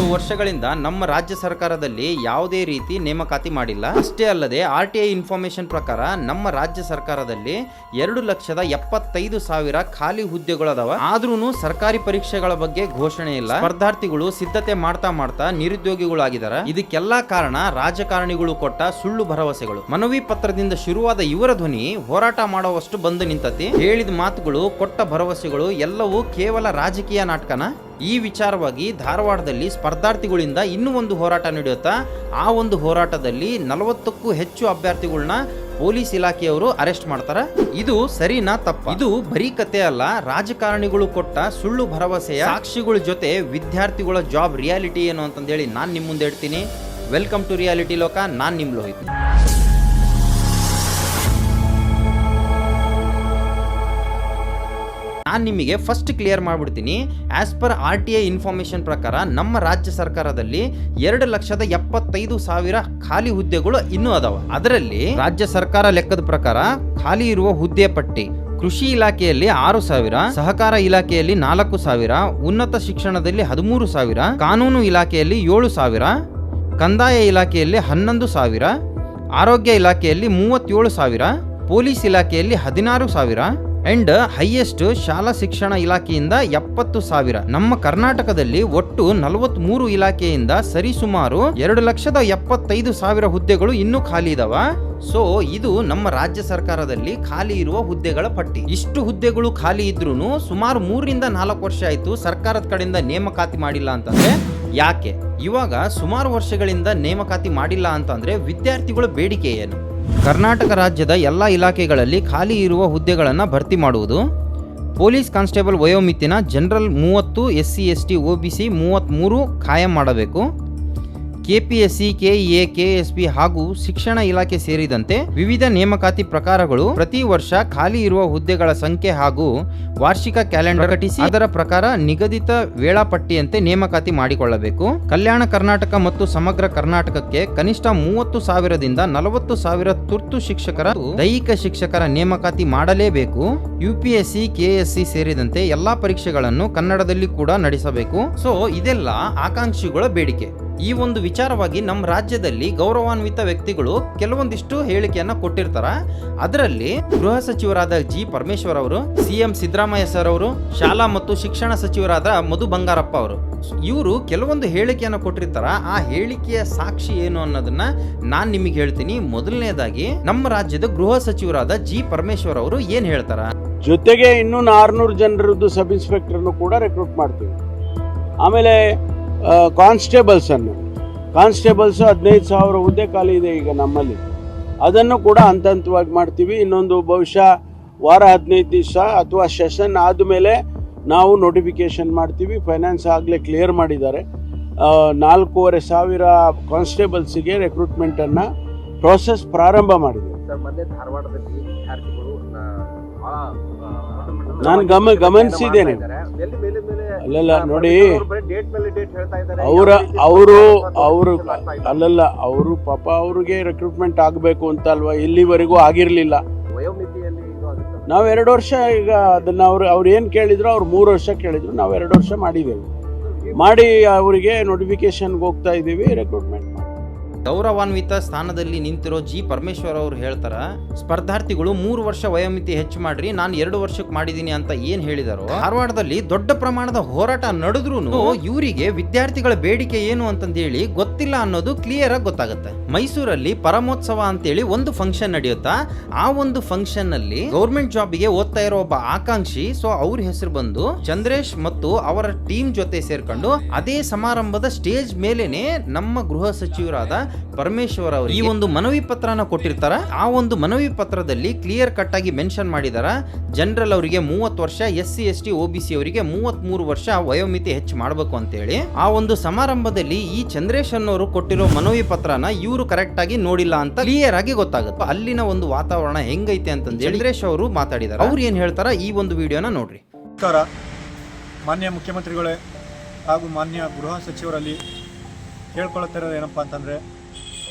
ಹಲವು ವರ್ಷಗಳಿಂದ ನಮ್ಮ ರಾಜ್ಯ ಸರ್ಕಾರದಲ್ಲಿ ಯಾವುದೇ ರೀತಿ ನೇಮಕಾತಿ ಮಾಡಿಲ್ಲ. ಅಷ್ಟೇ ಅಲ್ಲದೆ RTI ಇನ್ಫಾರ್ಮೇಶನ್ ಪ್ರಕಾರ ನಮ್ಮ ರಾಜ್ಯ ಸರ್ಕಾರದಲ್ಲಿ 2,75,000 ಖಾಲಿ ಹುದ್ದೆಗಳದಾವ. ಆದ್ರೂ ಸರ್ಕಾರಿ ಪರೀಕ್ಷೆಗಳ ಬಗ್ಗೆ ಘೋಷಣೆ ಇಲ್ಲ. ಸ್ಪರ್ಧಾರ್ಥಿಗಳು ಸಿದ್ಧತೆ ಮಾಡ್ತಾ ನಿರುದ್ಯೋಗಿಗಳಾಗಿದ್ದಾರೆ. ಇದಕ್ಕೆಲ್ಲ ಕಾರಣ ರಾಜಕಾರಣಿಗಳು ಕೊಟ್ಟ ಸುಳ್ಳು ಭರವಸೆಗಳು. ಮನವಿ ಪತ್ರದಿಂದ ಶುರುವಾದ ಇವರ ಧ್ವನಿ ಹೋರಾಟ ಮಾಡುವಷ್ಟು ಬಂದು ನಿಂತತಿ. ಹೇಳಿದ ಮಾತುಗಳು, ಕೊಟ್ಟ ಭರವಸೆಗಳು ಎಲ್ಲವೂ ಕೇವಲ ರಾಜಕೀಯ ನಾಟಕನ. ಈ ವಿಚಾರವಾಗಿ ಧಾರವಾಡದಲ್ಲಿ ಸ್ಪರ್ಧಾರ್ಥಿಗಳಿಂದ ಇನ್ನೂ ಒಂದು ಹೋರಾಟ ನಡೆಯುತ್ತಾ. ಆ ಒಂದು ಹೋರಾಟದಲ್ಲಿ 40ಕ್ಕೂ ಹೆಚ್ಚು ಅಭ್ಯರ್ಥಿಗಳನ್ನ ಪೊಲೀಸ್ ಇಲಾಖೆಯವರು ಅರೆಸ್ಟ್ ಮಾಡ್ತಾರ. ಇದು ಸರಿನಾ ತಪ್ಪ? ಇದು ಬರೀ ಕತೆ ಅಲ್ಲ, ರಾಜಕಾರಣಿಗಳು ಕೊಟ್ಟ ಸುಳ್ಳು ಭರವಸೆಯ ಸಾಕ್ಷಿಗಳ ಜೊತೆ ವಿದ್ಯಾರ್ಥಿಗಳ ಜಾಬ್ ರಿಯಾಲಿಟಿ ಏನು ಅಂತಂದೇಳಿ ನಾನು ನಿಮ್ಮ ಮುಂದೆ ಇಡ್ತೀನಿ. ವೆಲ್ಕಮ್ ಟು ರಿಯಾಲಿಟಿ ಲೋಕ. ನಾನು ನಿಮ್ಮ ಲೋಹಿತ್. ನಾನು ನಿಮಗೆ ಫಸ್ಟ್ ಕ್ಲಿಯರ್ ಮಾಡಿಬಿಡ್ತೀನಿ. ಆಸ್ ಪರ್ RTI ಇನ್ಫಾರ್ಮೇಶನ್ ಪ್ರಕಾರ ನಮ್ಮ ರಾಜ್ಯ ಸರ್ಕಾರದಲ್ಲಿ 2,75,000 ಖಾಲಿ ಹುದ್ದೆಗಳು ಇನ್ನೂ ಅದಾವ. ಅದರಲ್ಲಿ ರಾಜ್ಯ ಸರ್ಕಾರ ಲೆಕ್ಕದ ಪ್ರಕಾರ ಖಾಲಿ ಇರುವ ಹುದ್ದೆ ಪಟ್ಟಿ: ಕೃಷಿ ಇಲಾಖೆಯಲ್ಲಿ 6,000, ಸಹಕಾರ ಇಲಾಖೆಯಲ್ಲಿ 4,000, ಉನ್ನತ ಶಿಕ್ಷಣದಲ್ಲಿ 13,000, ಕಾನೂನು ಇಲಾಖೆಯಲ್ಲಿ 7,000, ಕಂದಾಯ ಇಲಾಖೆಯಲ್ಲಿ 11,000, ಆರೋಗ್ಯ ಇಲಾಖೆಯಲ್ಲಿ 37,000, ಪೊಲೀಸ್ ಇಲಾಖೆಯಲ್ಲಿ 16,000 ಅಂಡ್ ಹೈಯೆಸ್ಟ್ ಶಾಲಾ ಶಿಕ್ಷಣ ಇಲಾಖೆಯಿಂದ 70,000. ನಮ್ಮ ಕರ್ನಾಟಕದಲ್ಲಿ ಒಟ್ಟು 43 ಇಲಾಖೆಯಿಂದ ಸರಿಸುಮಾರು 2,75,000 ಹುದ್ದೆಗಳು ಇನ್ನೂ ಖಾಲಿ ಇದಾವ. ಸೊ ಇದು ನಮ್ಮ ರಾಜ್ಯ ಸರ್ಕಾರದಲ್ಲಿ ಖಾಲಿ ಇರುವ ಹುದ್ದೆಗಳ ಪಟ್ಟಿ. ಇಷ್ಟು ಹುದ್ದೆಗಳು ಖಾಲಿ ಇದ್ರೂ ಸುಮಾರು 3 ರಿಂದ 4 ವರ್ಷ ಆಯ್ತು ಸರ್ಕಾರದ ಕಡೆಯಿಂದ ನೇಮಕಾತಿ ಮಾಡಿಲ್ಲ ಅಂತಂದ್ರೆ ಯಾಕೆ? ಇವಾಗ ಸುಮಾರು ವರ್ಷಗಳಿಂದ ನೇಮಕಾತಿ ಮಾಡಿಲ್ಲ ಅಂತಂದ್ರೆ ವಿದ್ಯಾರ್ಥಿಗಳ ಬೇಡಿಕೆ ಏನು? ಕರ್ನಾಟಕ ರಾಜ್ಯದ ಎಲ್ಲ ಇಲಾಖೆಗಳಲ್ಲಿ ಖಾಲಿ ಇರುವ ಹುದ್ದೆಗಳನ್ನು ಭರ್ತಿ ಮಾಡುವುದು. ಪೊಲೀಸ್ ಕಾನ್ಸ್ಟೇಬಲ್ ವಯೋಮಿತಿನ ಜನರಲ್ 30, SC ST OBC 33 ಖಾಯಂ ಮಾಡಬೇಕು. KPSC, KEA, KSP ಹಾಗೂ ಶಿಕ್ಷಣ ಇಲಾಖೆ ಸೇರಿದಂತೆ ವಿವಿಧ ನೇಮಕಾತಿ ಪ್ರಕಾರಗಳು ಪ್ರತಿ ವರ್ಷ ಖಾಲಿ ಇರುವ ಹುದ್ದೆಗಳ ಸಂಖ್ಯೆ ಹಾಗೂ ವಾರ್ಷಿಕ ಕ್ಯಾಲೆಂಡರ್ ಪ್ರಕಟಿಸಿ ಅದರ ಪ್ರಕಾರ ನಿಗದಿತ ವೇಳಾಪಟ್ಟಿಯಂತೆ ನೇಮಕಾತಿ ಮಾಡಿಕೊಳ್ಳಬೇಕು. ಕಲ್ಯಾಣ ಕರ್ನಾಟಕ ಮತ್ತು ಸಮಗ್ರ ಕರ್ನಾಟಕಕ್ಕೆ ಕನಿಷ್ಠ 30,000ದಿಂದ 40,000 ತುರ್ತು ಶಿಕ್ಷಕರ, ದೈಹಿಕ ಶಿಕ್ಷಕರ ನೇಮಕಾತಿ ಮಾಡಲೇಬೇಕು. UPSC, KSC ಸೇರಿದಂತೆ ಎಲ್ಲಾ ಪರೀಕ್ಷೆಗಳನ್ನು ಕನ್ನಡದಲ್ಲಿ ಕೂಡ ನಡೆಸಬೇಕು. ಸೊ ಇದೆಲ್ಲ ಆಕಾಂಕ್ಷಿಗಳ ಬೇಡಿಕೆ. ಈ ಒಂದು ವಿಚಾರವಾಗಿ ನಮ್ಮ ರಾಜ್ಯದಲ್ಲಿ ಗೌರವಾನ್ವಿತ ವ್ಯಕ್ತಿಗಳು ಕೆಲವೊಂದಿಷ್ಟು ಹೇಳಿಕೆಯನ್ನ ಕೊಟ್ಟಿರ್ತಾರ. ಅದರಲ್ಲಿ ಗೃಹ ಸಚಿವರಾದ G. ಪರಮೇಶ್ವರ್ ಅವರು, CM ಸಿದ್ದರಾಮಯ್ಯ ಸರ್ ಅವರು, ಶಾಲಾ ಮತ್ತು ಶಿಕ್ಷಣ ಸಚಿವರಾದ ಮಧು ಬಂಗಾರಪ್ಪ ಅವರು, ಇವರು ಕೆಲವೊಂದು ಹೇಳಿಕೆಯನ್ನ ಕೊಟ್ಟಿರ್ತಾರ. ಆ ಹೇಳಿಕೆಯ ಸಾಕ್ಷಿ ಏನು ಅನ್ನೋದನ್ನ ನಾನ್ ನಿಮಗೆ ಹೇಳ್ತೀನಿ. ಮೊದಲನೇದಾಗಿ ನಮ್ಮ ರಾಜ್ಯದ ಗೃಹ ಸಚಿವರಾದ G. ಪರಮೇಶ್ವರ್ ಅವರು ಏನ್ ಹೇಳ್ತಾರ? ಜೊತೆಗೆ ಇನ್ನೂ 600 ಜನರದ್ದು ಸಬ್ ಇನ್ಸ್ಪೆಕ್ಟರ್ನು ಕೂಡ ರೆಕ್ರೂಟ್ ಮಾಡ್ತೀವಿ. ಆಮೇಲೆ ಕಾನ್ಸ್ಟೇಬಲ್ಸ್ 15,000 ಹುದ್ದೆ ಖಾಲಿ ಇದೆ ಈಗ ನಮ್ಮಲ್ಲಿ. ಅದನ್ನು ಕೂಡ ಹಂತ ಹಂತವಾಗಿ ಮಾಡ್ತೀವಿ. ಇನ್ನೊಂದು ಬಹುಶಃ ವಾರ 15 ದಿವಸ ಅಥವಾ ಸೆಷನ್ ಆದಮೇಲೆ ನಾವು ನೋಟಿಫಿಕೇಶನ್ ಮಾಡ್ತೀವಿ. ಫೈನಾನ್ಸ್ ಆಗಲೇ ಕ್ಲಿಯರ್ ಮಾಡಿದ್ದಾರೆ. 4,500 ಕಾನ್ಸ್ಟೇಬಲ್ಸಿಗೆ ರೆಕ್ರೂಟ್ಮೆಂಟನ್ನು ಪ್ರೋಸೆಸ್ ಪ್ರಾರಂಭ ಮಾಡಿದೆ. ನಾನು ಗಮನಿಸಿದ್ದೇನೆ. ಅಲ್ಲಲ್ಲ ನೋಡಿ, ಅವರು ಪಾಪ ಅವ್ರಿಗೆ ರೆಕ್ರೂಟ್ಮೆಂಟ್ ಆಗಬೇಕು ಅಂತ ಅಲ್ವಾ, ಇಲ್ಲಿವರೆಗೂ ಆಗಿರಲಿಲ್ಲ. ನಾವು 2 ವರ್ಷ ಈಗ ಅದನ್ನ ಅವ್ರು ಏನು ಕೇಳಿದ್ರು, ಅವ್ರು 3 ವರ್ಷ ಕೇಳಿದ್ರು, ನಾವು 2 ವರ್ಷ ಮಾಡಿದ್ದೇವೆ. ಮಾಡಿ ಅವರಿಗೆ ನೋಟಿಫಿಕೇಶನ್ಗೆ ಹೋಗ್ತಾ ಇದ್ದೀವಿ, ರೆಕ್ರೂಟ್ಮೆಂಟ್ ಮಾಡಿ. ಗೌರವಾನ್ವಿತ ಸ್ಥಾನದಲ್ಲಿ ನಿಂತಿರೋ G. ಪರಮೇಶ್ವರ್ ಅವರು ಹೇಳ್ತಾರ, ಸ್ಪರ್ಧಾರ್ಥಿಗಳು 3 ವರ್ಷ ವಯೋಮಿತಿ ಹೆಚ್ಚು ಮಾಡ್ರಿ, ನಾನು 2 ವರ್ಷಕ್ಕೆ ಮಾಡಿದೀನಿ ಅಂತ ಏನ್ ಹೇಳಿದಾರೋ. ಧಾರವಾಡದಲ್ಲಿ ದೊಡ್ಡ ಪ್ರಮಾಣದ ಹೋರಾಟ ನಡೆದ್ರು ಇವರಿಗೆ ವಿದ್ಯಾರ್ಥಿಗಳ ಬೇಡಿಕೆ ಏನು ಅಂತಂದೇಳಿ ಗೊತ್ತಿಲ್ಲ ಅನ್ನೋದು ಕ್ಲಿಯರ್ ಆಗಿ ಗೊತ್ತಾಗುತ್ತೆ. ಮೈಸೂರಲ್ಲಿ ಪರಮೋತ್ಸವ ಅಂತೇಳಿ ಒಂದು ಫಂಕ್ಷನ್ ನಡೆಯುತ್ತಾ. ಆ ಒಂದು ಫಂಕ್ಷನ್ ನಲ್ಲಿ ಗೌರ್ಮೆಂಟ್ ಜಾಬ್ಗೆ ಓದ್ತಾ ಇರೋ ಒಬ್ಬ ಆಕಾಂಕ್ಷಿ, ಸೊ ಅವ್ರ ಹೆಸರು ಬಂದು ಚಂದ್ರೇಶ್ ಮತ್ತು ಅವರ ಟೀಮ್ ಜೊತೆ ಸೇರ್ಕೊಂಡು ಅದೇ ಸಮಾರಂಭದ ಸ್ಟೇಜ್ ಮೇಲೇನೆ ನಮ್ಮ ಗೃಹ ಸಚಿವರಾದ ಪರಮೇಶ್ವರ್ ಅವರು ಈ ಒಂದು ಮನವಿ ಪತ್ರನ ಕೊಟ್ಟಿರ್ತಾರ. ಆ ಒಂದು ಮನವಿ ಪತ್ರದಲ್ಲಿ ಕ್ಲಿಯರ್ ಕಟ್ ಆಗಿ ಮೆನ್ಷನ್ ಮಾಡಿದಾರ, ಜನರಲ್ ಅವರಿಗೆ 30 ವರ್ಷ, SC ST OBC ಅವರಿಗೆ 33 ವರ್ಷ ವಯೋಮಿತಿ ಹೆಚ್ಚು ಮಾಡಬೇಕು ಅಂತ ಹೇಳಿ. ಆ ಒಂದು ಸಮಾರಂಭದಲ್ಲಿ ಈ ಚಂದ್ರೇಶ್ ಅನ್ನೋರು ಕೊಟ್ಟಿರೋ ಮನವಿ ಪತ್ರನ ಇವರು ಕರೆಕ್ಟ್ ಆಗಿ ನೋಡಿಲ್ಲ ಅಂತ ಕ್ಲಿಯರ್ ಆಗಿ ಗೊತ್ತಾಗುತ್ತೆ. ಅಲ್ಲಿನ ಒಂದು ವಾತಾವರಣ ಹೆಂಗೈತೆ ಅಂತ ಚಂದ್ರೇಶ್ ಅವರು ಮಾತಾಡಿದಾರೆ. ಅವ್ರು ಏನ್ ಹೇಳ್ತಾರ ಈ ಒಂದು ವಿಡಿಯೋನ ನೋಡ್ರಿ. ಮಾನ್ಯ ಮುಖ್ಯಮಂತ್ರಿಗಳೇ ಹಾಗೂ ಮಾನ್ಯ ಗೃಹ ಸಚಿವರಲ್ಲಿ ಕೇಳ್ಕೊಳ್ಳುತ್ತಿರೋದು ಏನಪ್ಪ ಅಂತಂದರೆ,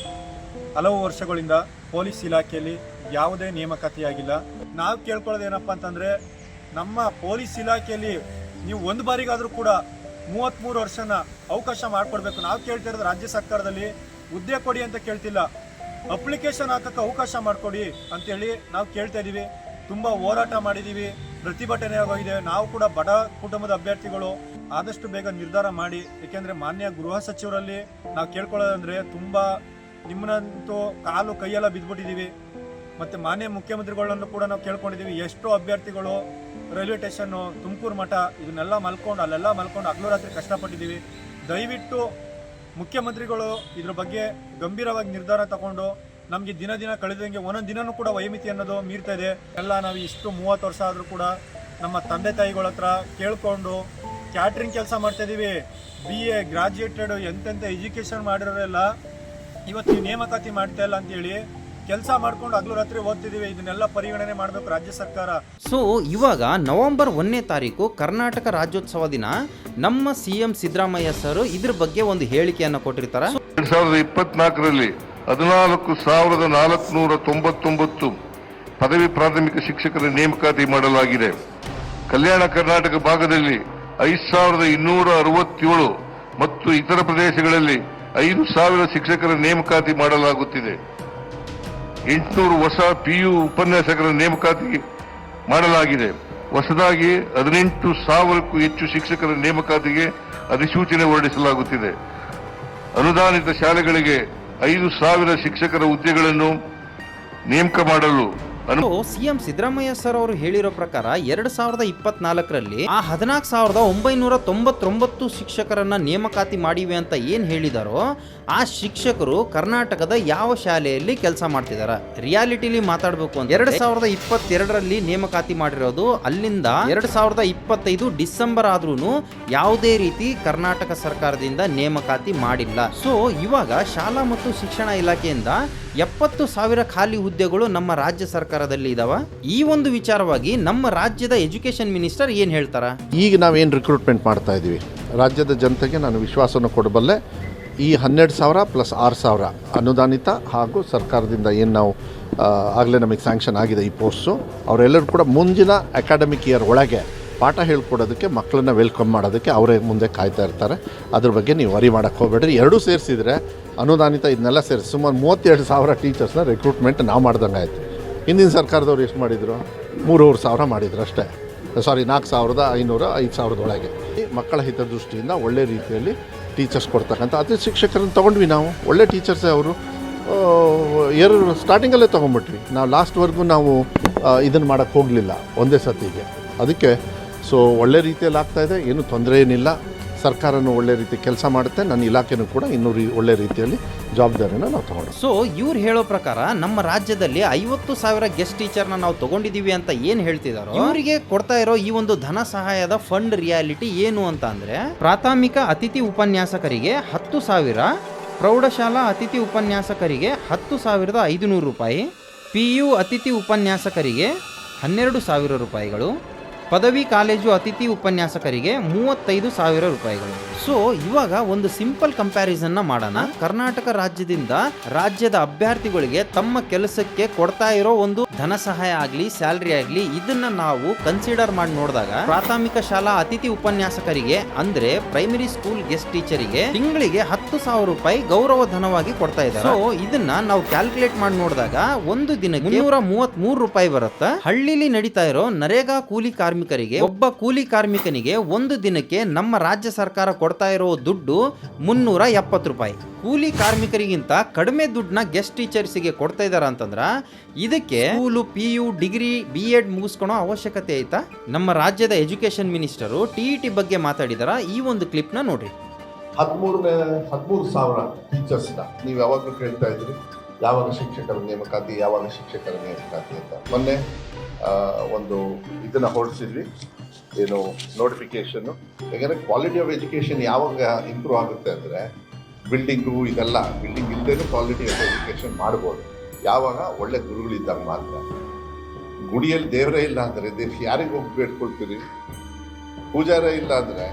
ಹಲವು ವರ್ಷಗಳಿಂದ ಪೊಲೀಸ್ ಇಲಾಖೆಯಲ್ಲಿ ಯಾವುದೇ ನೇಮಕಾತಿಯಾಗಿಲ್ಲ. ನಾವು ಕೇಳ್ಕೊಳ್ಳೋದು ಏನಪ್ಪ ಅಂತಂದರೆ, ನಮ್ಮ ಪೊಲೀಸ್ ಇಲಾಖೆಯಲ್ಲಿ ನೀವು ಒಂದು ಬಾರಿಗಾದರೂ ಕೂಡ 33 ವರ್ಷನ ಅವಕಾಶ ಮಾಡಿಕೊಡ್ಬೇಕು. ನಾವು ಕೇಳ್ತಿರೋದು ರಾಜ್ಯ ಸರ್ಕಾರದಲ್ಲಿ ಹುದ್ದೆ ಕೊಡಿ ಅಂತ ಕೇಳ್ತಿಲ್ಲ, ಅಪ್ಲಿಕೇಶನ್ ಹಾಕಕ್ಕೆ ಅವಕಾಶ ಮಾಡಿಕೊಡಿ ಅಂತೇಳಿ ನಾವು ಕೇಳ್ತಾ ಇದ್ದೀವಿ. ತುಂಬ ಹೋರಾಟ ಮಾಡಿದ್ದೀವಿ, ಪ್ರತಿಭಟನೆ ಆಗೋಗಿದೆ. ನಾವು ಕೂಡ ಬಡ ಕುಟುಂಬದ ಅಭ್ಯರ್ಥಿಗಳು, ಆದಷ್ಟು ಬೇಗ ನಿರ್ಧಾರ ಮಾಡಿ. ಏಕೆಂದರೆ ಮಾನ್ಯ ಗೃಹ ಸಚಿವರಲ್ಲಿ ನಾವು ಕೇಳ್ಕೊಳ್ಳೋದಂದರೆ ತುಂಬ ನಿಮ್ಮನ್ನಂತೂ ಕಾಲು ಕೈಯೆಲ್ಲ ಬಿದ್ದುಬಿಟ್ಟಿದ್ದೀವಿ. ಮತ್ತು ಮಾನ್ಯ ಮುಖ್ಯಮಂತ್ರಿಗಳನ್ನು ಕೂಡ ನಾವು ಕೇಳ್ಕೊಂಡಿದ್ದೀವಿ. ಎಷ್ಟೋ ಅಭ್ಯರ್ಥಿಗಳು ರೈಲ್ವೆ ಸ್ಟೇಷನ್ನು, ತುಮಕೂರು ಮಠ ಇದನ್ನೆಲ್ಲ ಮಲ್ಕೊಂಡು ಅಲ್ಲೆಲ್ಲ ಮಲ್ಕೊಂಡು ಹಗಲು ರಾತ್ರಿ ಕಷ್ಟಪಟ್ಟಿದ್ದೀವಿ. ದಯವಿಟ್ಟು ಮುಖ್ಯಮಂತ್ರಿಗಳು ಇದ್ರ ಬಗ್ಗೆ ಗಂಭೀರವಾಗಿ ನಿರ್ಧಾರ ತಗೊಂಡು ನಮಗೆ ದಿನ ದಿನ ಕಳೆದಂಗೆ ಒಂದೊಂದು ದಿನವೂ ಕೂಡ ವಯೋಮಿತಿ ಅನ್ನೋದು ಮೀರ್ತಾ ಇದೆ. ಎಲ್ಲ ನಾವು ಇಷ್ಟು 30 ವರ್ಷ ಆದರೂ ಕೂಡ ನಮ್ಮ ತಂದೆ ತಾಯಿಗಳ ಹತ್ರ ಕೇಳ್ಕೊಂಡು ಕ್ಯಾಟ್ರಿಂಗ್ ಕೆಲಸ ಮಾಡ್ತಾಯಿದ್ದೀವಿ. BA ಗ್ರಾಜ್ಯುಯೇಟೆಡ್ ಎಂತೆಂಥ ಎಜುಕೇಷನ್ ಮಾಡಿರೋರೆಲ್ಲ ಇವತ್ತು ನೇಮಕಾತಿ ಮಾಡ್ತಾ ಇಲ್ಲ ಅಂತೇಳಿ ಕೆಲಸ ಮಾಡ್ಕೊಂಡು ಹಗಲು ರಾತ್ರಿ ಓದ್ತಿದ್ದೀವಿ. ಇದನ್ನೆಲ್ಲ ಪರಿಗಣನೆ ಮಾಡಬೇಕು ರಾಜ್ಯ ಸರ್ಕಾರ. ಸೊ ಇವಾಗ ನವೆಂಬರ್ 1ನೇ ತಾರೀಕು ಕರ್ನಾಟಕ ರಾಜ್ಯೋತ್ಸವ ದಿನ ನಮ್ಮ CM ಸಿದ್ದರಾಮಯ್ಯ ಸರ್ ಇದ್ರ ಬಗ್ಗೆ ಒಂದು ಹೇಳಿಕೆಯನ್ನು ಕೊಟ್ಟಿರ್ತಾರೆ. 2024ರಲ್ಲಿ 14,499 ಪದವಿ ಪ್ರಾಥಮಿಕ ಶಿಕ್ಷಕರ ನೇಮಕಾತಿ ಮಾಡಲಾಗಿದೆ. ಕಲ್ಯಾಣ ಕರ್ನಾಟಕ ಭಾಗದಲ್ಲಿ 5,267 ಮತ್ತು ಇತರ ಪ್ರದೇಶಗಳಲ್ಲಿ 5,000 ಶಿಕ್ಷಕರ ನೇಮಕಾತಿ ಮಾಡಲಾಗುತ್ತಿದೆ. 800 ಹೊಸ PU ಉಪನ್ಯಾಸಕರ ನೇಮಕಾತಿ ಮಾಡಲಾಗಿದೆ. ಹೊಸದಾಗಿ 18,000ಕ್ಕೂ ಹೆಚ್ಚು ಶಿಕ್ಷಕರ ನೇಮಕಾತಿಗೆ ಅಧಿಸೂಚನೆ ಹೊರಡಿಸಲಾಗುತ್ತಿದೆ. ಅನುದಾನಿತ ಶಾಲೆಗಳಿಗೆ 5,000 ಶಿಕ್ಷಕರ ಹುದ್ದೆಗಳನ್ನು ನೇಮಕ ಮಾಡಲು CM ಸಿದ್ದರಾಮಯ್ಯ ಸರ್ ಅವರು ಹೇಳಿರೋ ಪ್ರಕಾರ 2024ರಲ್ಲಿ ಆ 14,999 ಶಿಕ್ಷಕರನ್ನ ನೇಮಕಾತಿ ಮಾಡಿವೆ ಅಂತ ಏನ್ ಹೇಳಿದಾರೋ ಆ ಶಿಕ್ಷಕರು ಕರ್ನಾಟಕದ ಯಾವ ಶಾಲೆಯಲ್ಲಿ ಕೆಲಸ ಮಾಡ್ತಿದಾರ? ರಿಯಾಲಿಟಿಲಿ ಮಾತಾಡ್ಬೇಕು ಅಂತ 2022ರಲ್ಲಿ ನೇಮಕಾತಿ ಮಾಡಿರೋದು, ಅಲ್ಲಿಂದ 2025 ಡಿಸೆಂಬರ್ ಆದ್ರೂ ಯಾವುದೇ ರೀತಿ ಕರ್ನಾಟಕ ಸರ್ಕಾರದಿಂದ ನೇಮಕಾತಿ ಮಾಡಿಲ್ಲ. ಸೊ ಇವಾಗ ಶಾಲಾ ಮತ್ತು ಶಿಕ್ಷಣ ಇಲಾಖೆಯಿಂದ 70,000 ಖಾಲಿ ಹುದ್ದೆಗಳು ನಮ್ಮ ರಾಜ್ಯ ಸರ್ಕಾರದಲ್ಲಿ ಇದಾವ. ಈ ಒಂದು ವಿಚಾರವಾಗಿ ನಮ್ಮ ರಾಜ್ಯದ ಎಜುಕೇಶನ್ ಮಿನಿಸ್ಟರ್ ಏನ್ ಹೇಳ್ತಾರ? ಈಗ ನಾವೇನು ರಿಕ್ರೂಟ್ಮೆಂಟ್ ಮಾಡ್ತಾ ಇದ್ದೀವಿ, ರಾಜ್ಯದ ಜನತೆಗೆ ನಾನು ವಿಶ್ವಾಸವನ್ನು ಕೊಡಬಲ್ಲೆ. ಈ 12,000 ಪ್ಲಸ್ 6,000 ಅನುದಾನಿತ ಹಾಗೂ ಸರ್ಕಾರದಿಂದ ಏನು ನಾವು ಆಗಲೇ ನಮಗೆ ಸ್ಯಾಂಕ್ಷನ್ ಆಗಿದೆ ಈ ಪೋಸ್ಟು, ಅವರೆಲ್ಲರೂ ಕೂಡ ಮುಂದಿನ ಅಕಾಡೆಮಿಕ್ ಇಯರ್ ಒಳಗೆ ಪಾಠ ಹೇಳ್ಕೊಡೋದಕ್ಕೆ, ಮಕ್ಕಳನ್ನ ವೆಲ್ಕಮ್ ಮಾಡೋದಕ್ಕೆ ಅವರೇ ಮುಂದೆ ಕಾಯ್ತಾ ಇರ್ತಾರೆ. ಅದ್ರ ಬಗ್ಗೆ ನೀವು ವರಿ ಮಾಡೋಕ್ಕೆ ಹೋಗಬೇಡ್ರಿ. ಎರಡೂ ಸೇರಿಸಿದರೆ ಅನುದಾನಿತ ಇದನ್ನೆಲ್ಲ ಸೇರಿಸಿ ಸುಮಾರು 32,000 ಟೀಚರ್ಸ್ನ ರಿಕ್ರೂಟ್ಮೆಂಟ್ ನಾವು ಮಾಡ್ದಂಗೆ ಆಯಿತು. ಹಿಂದಿನ ಸರ್ಕಾರದವ್ರು ಎಷ್ಟು ಮಾಡಿದರು? 3,500 ಮಾಡಿದ್ರು ಅಷ್ಟೇ. 4,500 5,000 ಒಳಗೆ. ಮಕ್ಕಳ ಹಿತದೃಷ್ಟಿಯಿಂದ ಒಳ್ಳೆ ರೀತಿಯಲ್ಲಿ ಟೀಚರ್ಸ್ ಕೊಡ್ತಕ್ಕಂಥ ಅತಿ ಶಿಕ್ಷಕರನ್ನು ತೊಗೊಂಡ್ವಿ ನಾವು. ಒಳ್ಳೆ ಟೀಚರ್ಸೇ ಅವರು. ಸ್ಟಾರ್ಟಿಂಗಲ್ಲೇ ತೊಗೊಂಡ್ಬಿಟ್ವಿ ನಾವು. ಲಾಸ್ಟ್ವರೆಗೂ ನಾವು ಇದನ್ನು ಮಾಡೋಕ್ಕೆ ಹೋಗಲಿಲ್ಲ ಒಂದೇ ಸತಿಗೆ. ಅದಕ್ಕೆ ಸೊ ಒಳ್ಳೆ ರೀತಿಯಲ್ಲಿ ಆಗ್ತಾಯಿದೆ, ಏನೂ ತೊಂದರೆ ಏನಿಲ್ಲ. ಸರ್ಕಾರನೂ ಒಳ್ಳೆ ರೀತಿ ಕೆಲಸ ಮಾಡುತ್ತೆ, ನನ್ನ ಇಲಾಖೆನೂ ಕೂಡ ಇನ್ನೂ ಒಳ್ಳೆ ರೀತಿಯಲ್ಲಿ ಜವಾಬ್ದಾರಿನ ನಾವು ತಗೊಂಡು. ಸೊ ಇವ್ರು ಹೇಳೋ ಪ್ರಕಾರ ನಮ್ಮ ರಾಜ್ಯದಲ್ಲಿ 50,000 ಗೆಸ್ಟ್ ಟೀಚರ್ನ ನಾವು ತಗೊಂಡಿದ್ದೀವಿ ಅಂತ ಏನು ಹೇಳ್ತಿದಾರೋ, ಇವರಿಗೆ ಕೊಡ್ತಾ ಇರೋ ಈ ಒಂದು ಧನ ಸಹಾಯದ ಫಂಡ್ ರಿಯಾಲಿಟಿ ಏನು ಅಂತ ಅಂದ್ರೆ, ಪ್ರಾಥಮಿಕ ಅತಿಥಿ ಉಪನ್ಯಾಸಕರಿಗೆ 10,000, ಪ್ರೌಢಶಾಲಾ ಅತಿಥಿ ಉಪನ್ಯಾಸಕರಿಗೆ 10,500 ರೂಪಾಯಿ, PU ಅತಿಥಿ ಉಪನ್ಯಾಸಕರಿಗೆ 12,000 ರೂಪಾಯಿಗಳು, ಪದವಿ ಕಾಲೇಜು ಅತಿಥಿ ಉಪನ್ಯಾಸಕರಿಗೆ 35,000 ರೂಪಾಯಿಗಳು. ಸೊ ಇವಾಗ ಒಂದು ಸಿಂಪಲ್ ಕಂಪ್ಯಾರಿಸನ್ನ ಮಾಡೋಣ. ಕರ್ನಾಟಕ ರಾಜ್ಯದಿಂದ ರಾಜ್ಯದ ಅಭ್ಯರ್ಥಿಗಳಿಗೆ ತಮ್ಮ ಕೆಲಸಕ್ಕೆ ಕೊಡ್ತಾ ಇರೋ ಒಂದು ಧನ ಸಹಾಯ ಆಗಲಿ, ಸ್ಯಾಲ್ರಿ ಆಗಲಿ, ಇದನ್ನ ನಾವು ಕನ್ಸಿಡರ್ ಮಾಡಿ ನೋಡಿದಾಗ ಪ್ರಾಥಮಿಕ ಶಾಲಾ ಅತಿಥಿ ಉಪನ್ಯಾಸಕರಿಗೆ ಅಂದ್ರೆ ಪ್ರೈಮರಿ ಸ್ಕೂಲ್ ಗೆಸ್ಟ್ ಟೀಚರಿಗೆ ತಿಂಗಳಿಗೆ 10,000 ರೂಪಾಯಿ ಗೌರವ ಧನವಾಗಿ ಕೊಡ್ತಾ ಇದ್ದಾರೆ. ಸೊ ಇದನ್ನ ನಾವು ಕ್ಯಾಲ್ಕುಲೇಟ್ ಮಾಡಿ ನೋಡಿದಾಗ ಒಂದು ದಿನಕ್ಕೆ 333 ರೂಪಾಯಿ ಬರುತ್ತೆ. ಹಳ್ಳಿಲಿ ನಡೀತಾ ಇರೋ ನರೇಗಾ ಕೂಲಿ ಕಾರ್ಮಿಕರಿಗೆ, ಒಬ್ಬ ಕೂಲಿ ಕಾರ್ಮಿಕನಿಗೆ ಒಂದು ದಿನಕ್ಕೆ ನಮ್ಮ ರಾಜ್ಯ ಸರ್ಕಾರ ಕೊಡ್ತಾ ಇರೋ ದುಡ್ಡು 370 ರೂಪಾಯಿ. ಕೂಲಿ ಕಾರ್ಮಿಕರಿಗಿಂತ ಕಡಿಮೆ ದುಡ್ಡನ್ನ ಗೆಸ್ಟ್ ಟೀಚರ್ಸ್ಗೆ ಕೊಡ್ತಾ ಇದಾರ ಅಂತಂದ್ರ ಇದಕ್ಕೆ ಸ್ಕೂಲು, PU, ಡಿಗ್ರಿ, B.Ed ಮುಗಿಸ್ಕೊಳೋ ಅವಶ್ಯಕತೆ ಐತಾ? ನಮ್ಮ ರಾಜ್ಯದ ಎಜುಕೇಶನ್ ಮಿನಿಸ್ಟರು TET ಬಗ್ಗೆ ಮಾತಾಡಿದಾರ. ಈ ಒಂದು ಕ್ಲಿಪ್ ನ ನೋಡ್ರಿ. 13,000 ಟೀಚರ್ಸ್ನ ನೀವು ಯಾವಾಗಲೂ ಕೇಳ್ತಾ ಇದ್ರಿ, ಯಾವಾಗ ಶಿಕ್ಷಕರ ನೇಮಕಾತಿ ಅಂತ. ಮೊನ್ನೆ ಒಂದು ಇದನ್ನು ಹೊರಡಿಸಿದ್ವಿ, ಏನು ನೋಟಿಫಿಕೇಶನ್ನು. ಯಾಕಂದರೆ ಕ್ವಾಲಿಟಿ ಆಫ್ ಎಜುಕೇಷನ್ ಯಾವಾಗ ಇಂಪ್ರೂವ್ ಆಗುತ್ತೆ ಅಂದರೆ, ಬಿಲ್ಡಿಂಗ್ ಇಲ್ಲದೇ ಕ್ವಾಲಿಟಿ ಆಫ್ ಎಜುಕೇಷನ್ ಮಾಡ್ಬೋದು ಯಾವಾಗ ಒಳ್ಳೆ ಗುರುಗಳಿದ್ದಾಗ ಮಾತ್ರ. ಗುಡಿಯಲ್ಲಿ ದೇವರೇ ಇಲ್ಲ ಅಂದರೆ ಯಾರಿಗೆ ಹೋಗಿ ಬೇಡ್ಕೊಳ್ತೀರಿ? ಪೂಜಾರೇ ಇಲ್ಲ ಅಂದರೆ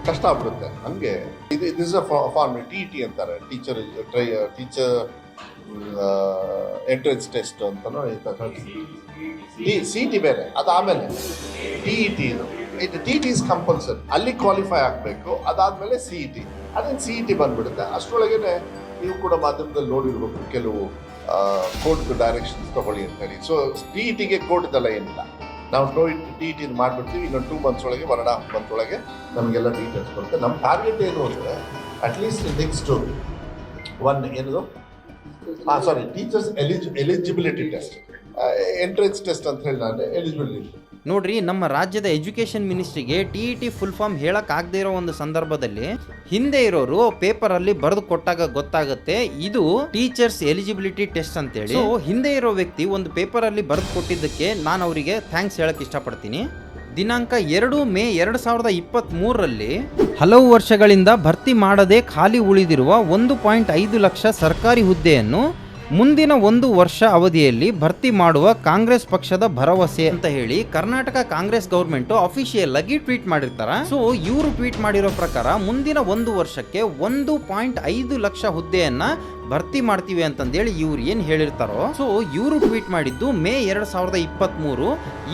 ಕಷ್ಟ ಆಗ್ಬಿಡುತ್ತೆ. ಹಂಗೆ ಇದು ಇಸ್ ಅ ಫಾರ್ಮ್ TET ಅಂತಾರೆ, ಟೀಚರ್ ಎಂಟ್ರೆನ್ಸ್ ಟೆಸ್ಟ್ ಅಂತಲೂ ಸಿ ಟಿ ಬೇರೆ, ಅದಾದಮೇಲೆ ಟಿ ಇ ಟಿ ಇದು T E T is compulsory, ಅಲ್ಲಿ ಕ್ವಾಲಿಫೈ ಆಗಬೇಕು. ಅದಾದಮೇಲೆ ಸಿ ಇ ಟಿ, ಅದೇನು ಸಿ ಇ ಟಿ ಬಂದುಬಿಡುತ್ತೆ. ಅಷ್ಟರೊಳಗೇ ನೀವು ಕೂಡ ಮಾಧ್ಯಮದಲ್ಲಿ ನೋಡಿರ್ಬೇಕು ಕೆಲವು ಕೋರ್ಟ್ ಡೈರೆಕ್ಷನ್ಸ್ ತೊಗೊಳ್ಳಿ ಅಂತೇಳಿ. ಸೊ ಟಿ ಇ ಟಿಗೆ ಕೋರ್ಟ್ದೆಲ್ಲ ಏನಿಲ್ಲ, ನಾವು ಟಿ ಇ ಟಿ ಮಾಡಿಬಿಡ್ತೀವಿ. ಇನ್ನೊಂದು 2 months ಒಳಗೆ 1.5 month ಒಳಗೆ ನಮಗೆಲ್ಲ ಡೀಟೇಲ್ಸ್ ಬರುತ್ತೆ. ನಮ್ಮ ಟಾರ್ಗೆಟ್ ಏನು ಅಂದರೆ ಅಟ್ಲೀಸ್ಟ್ ನೆಕ್ಸ್ಟು ಏನದು teachers eligibility test, entrance test ಅಂತ ಹೇಳಿ ನಾನು ಎಲಿಜಿಬಿಲಿಟಿ. ನೋಡ್ರಿ, ನಮ್ಮ ರಾಜ್ಯದ ಎಜುಕೇಷನ್ ಮಿನಿಸ್ಟ್ರಿಗೆ ಟಿ ಫುಲ್ ಫಾರ್ಮ್ ಹೇಳಕ್ಕಾಗದೇ ಇರೋ ಒಂದು ಸಂದರ್ಭದಲ್ಲಿ ಹಿಂದೆ ಇರೋರು ಪೇಪರ್ ಅಲ್ಲಿ ಬರೆದು ಕೊಟ್ಟಾಗ ಗೊತ್ತಾಗುತ್ತೆ ಇದು ಟೀಚರ್ಸ್ ಎಲಿಜಿಬಿಲಿಟಿ ಟೆಸ್ಟ್ ಅಂತೇಳಿ. ಸೊ ಹಿಂದೆ ಇರೋ ವ್ಯಕ್ತಿ ಒಂದು ಪೇಪರ್ ಅಲ್ಲಿ ಬರೆದು ಕೊಟ್ಟಿದ್ದಕ್ಕೆ ನಾನು ಅವರಿಗೆ ಥ್ಯಾಂಕ್ಸ್ ಹೇಳಕ್ ಇಷ್ಟಪಡ್ತೀನಿ. ದಿನಾಂಕ 2 ಮೇ 2023ರಲ್ಲಿ ಹಲವು ವರ್ಷಗಳಿಂದ ಭರ್ತಿ ಮಾಡದೆ ಖಾಲಿ ಉಳಿದಿರುವ 1.5 ಲಕ್ಷ ಸರ್ಕಾರಿ ಹುದ್ದೆಯನ್ನು ಮುಂದಿನ 1 ವರ್ಷ ಅವಧಿಯಲ್ಲಿ ಭರ್ತಿ ಮಾಡುವ ಕಾಂಗ್ರೆಸ್ ಪಕ್ಷದ ಭರವಸೆ ಅಂತ ಹೇಳಿ ಕರ್ನಾಟಕ ಕಾಂಗ್ರೆಸ್ ಗೌರ್ಮೆಂಟ್ ಅಫಿಷಿಯಲ್ ಆಗಿ ಟ್ವೀಟ್ ಮಾಡಿರ್ತಾರ. ಸೊ ಇವರು ಟ್ವೀಟ್ ಮಾಡಿರೋ ಪ್ರಕಾರ ಮುಂದಿನ 1 ವರ್ಷಕ್ಕೆ 1.5 ಲಕ್ಷ ಹುದ್ದೆಯನ್ನ ಭರ್ತಿ ಮಾಡ್ತೀವಿ ಅಂತಂದೇಳಿ ಇವ್ರು ಏನು ಹೇಳಿರ್ತಾರೋ. ಸೊ ಇವರು ಟ್ವೀಟ್ ಮಾಡಿದ್ದು ಮೇ 2023,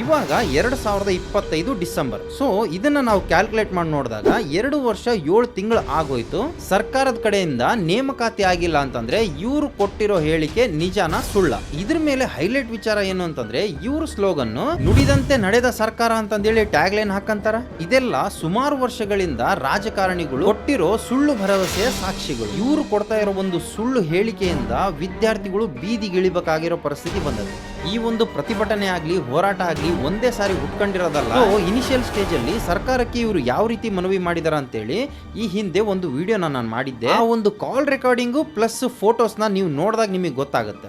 ಇವಾಗ 2025 ಡಿಸೆಂಬರ್. ಸೊ ಇದನ್ನ ನಾವು ಕ್ಯಾಲ್ಕುಲೇಟ್ ಮಾಡಿ ನೋಡಿದಾಗ 2 ವರ್ಷ 7 ತಿಂಗಳು ಆಗೋಯ್ತು. ಸರ್ಕಾರದ ಕಡೆಯಿಂದ ನೇಮಕಾತಿ ಆಗಿಲ್ಲ ಅಂತಂದ್ರೆ ಇವರು ಕೊಟ್ಟಿರೋ ಹೇಳಿಕೆ ನಿಜಾನ ಸುಳ್ಳ? ಇದ್ರ ಮೇಲೆ ಹೈಲೈಟ್ ವಿಚಾರ ಏನು ಅಂತಂದ್ರೆ ಇವರು ಸ್ಲೋಗನ್ ನುಡಿದಂತೆ ನಡೆದ ಸರ್ಕಾರ ಅಂತಂದೇಳಿ ಟ್ಯಾಗ್ ಲೈನ್ ಹಾಕಂತಾರ. ಇದೆಲ್ಲ ಸುಮಾರು ವರ್ಷಗಳಿಂದ ರಾಜಕಾರಣಿಗಳು ಕೊಟ್ಟಿರೋ ಸುಳ್ಳು ಭರವಸೆಯ ಸಾಕ್ಷಿಗಳು. ಇವರು ಕೊಡ್ತಾ ಇರೋ ಒಂದು ಸುಳ್ಳು ಹೇಳಿಕೆಯಿಂದ ವಿದ್ಯಾರ್ಥಿಗಳು ಬೀದಿಗಿಳಿಬೇಕಾಗಿರೋ ಪರಿಸ್ಥಿತಿ ಬಂದದ್ದು. ಈ ಒಂದು ಪ್ರತಿಭಟನೆ ಆಗ್ಲಿ ಹೋರಾಟ ಆಗ್ಲಿ ಒಂದೇ ಸಾರಿ ಹುಟ್ಕೊಂಡಿರೋದಲ್ಲ. ಇನಿಷಿಯಲ್ ಸ್ಟೇಜ್ ಅಲ್ಲಿ ಸರ್ಕಾರಕ್ಕೆ ಇವರು ಯಾವ ರೀತಿ ಮನವಿ ಮಾಡಿದಾರ ಅಂತೇಳಿ ಈ ಹಿಂದೆ ಒಂದು ವಿಡಿಯೋನ ನಾನು ಮಾಡಿದ್ದೆ. ಆ ಒಂದು ಕಾಲ್ ರೆಕಾರ್ಡಿಂಗು ಪ್ಲಸ್ ಫೋಟೋಸ್ನ ನೀವು ನೋಡಿದಾಗ ನಿಮಗೆ ಗೊತ್ತಾಗುತ್ತೆ.